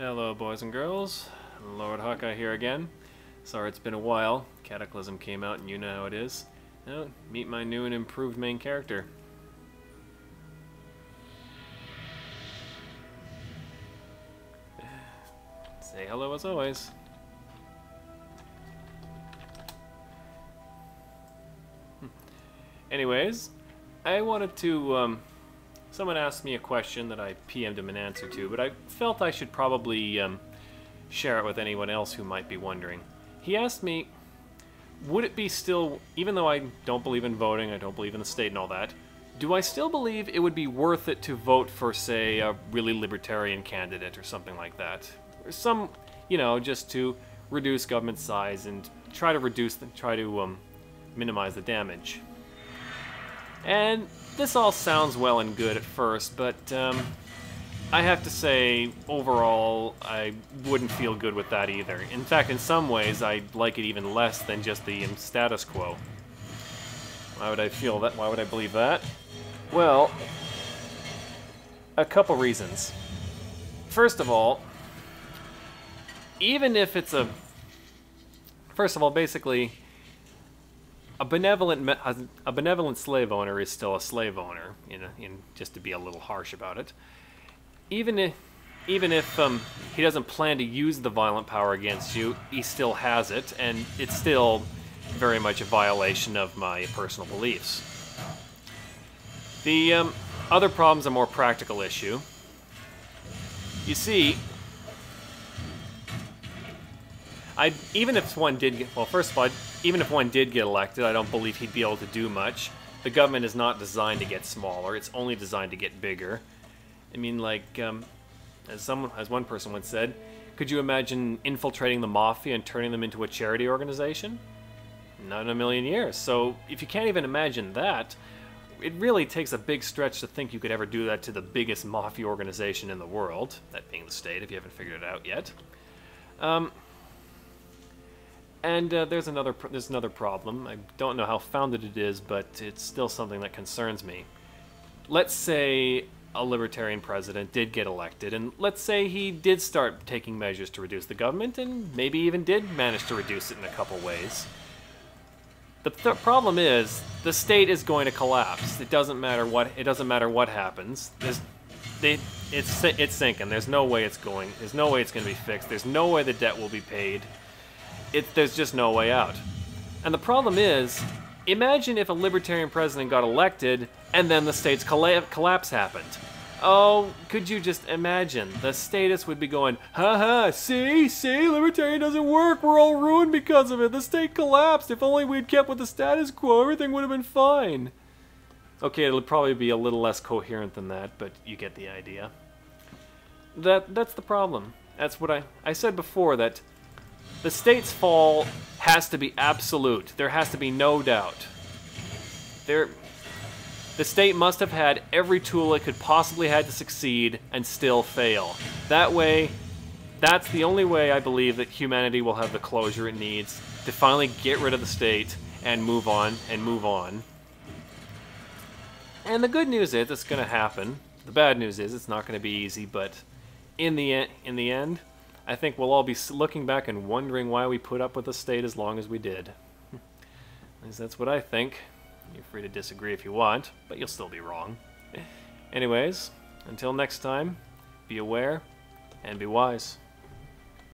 Hello, boys and girls. Lord Hawkeye here again. Sorry it's been a while. Cataclysm came out and you know how it is. Now, meet my new and improved main character. Say hello as always. Anyways, I wanted to, someone asked me a question that I PM'd him an answer to, but I felt I should probably share it with anyone else who might be wondering. He asked me, would it be still, even though I don't believe in voting, I don't believe in the state and all that, do I still believe it would be worth it to vote for, say, a really libertarian candidate or something like that? Or some, you know, just to reduce government size and try to minimize the damage. And this all sounds well and good at first, but I have to say, overall, I wouldn't feel good with that either. In fact, in some ways, I like it even less than just the status quo. Why would I feel that? Why would I believe that? Well, a couple reasons. First of all, even if it's first of all, basically, a benevolent slave owner is still a slave owner, just to be a little harsh about it. Even if he doesn't plan to use the violent power against you, he still has it, and it's still very much a violation of my personal beliefs. The other problem's a more practical issue. You see, even if one did get, well, first of all, even if one did get elected, I don't believe he'd be able to do much. The government is not designed to get smaller; it's only designed to get bigger. I mean, like, as one person once said, could you imagine infiltrating the mafia and turning them into a charity organization? Not in a million years. So, if you can't even imagine that, it really takes a big stretch to think you could ever do that to the biggest mafia organization in the world, that being the state, if you haven't figured it out yet. There's another problem. I don't know how founded it is, but it's still something that concerns me. Let's say a libertarian president did get elected, and let's say he did start taking measures to reduce the government, and maybe even did manage to reduce it in a couple ways. The problem is, the state is going to collapse. It doesn't matter what happens. It's sinking. There's no way it's going to be fixed. There's no way the debt will be paid. There's just no way out. And the problem is, imagine if a libertarian president got elected and then the state's collapse happened. Oh, could you just imagine? The statists would be going, haha, see, libertarian doesn't work, we're all ruined because of it, the state collapsed, if only we'd kept with the status quo, everything would have been fine. Okay, it'll probably be a little less coherent than that, but you get the idea. That's the problem. That's what I said before, that the state's fall has to be absolute. There has to be no doubt. The state must have had every tool it could possibly have to succeed and still fail. That's the only way I believe that humanity will have the closure it needs to finally get rid of the state and move on and move on. And the good news is it's going to happen. The bad news is it's not going to be easy, but in the end, I think we'll all be looking back and wondering why we put up with the state as long as we did. At least that's what I think. You're free to disagree if you want, but you'll still be wrong. Anyways, until next time, be aware and be wise.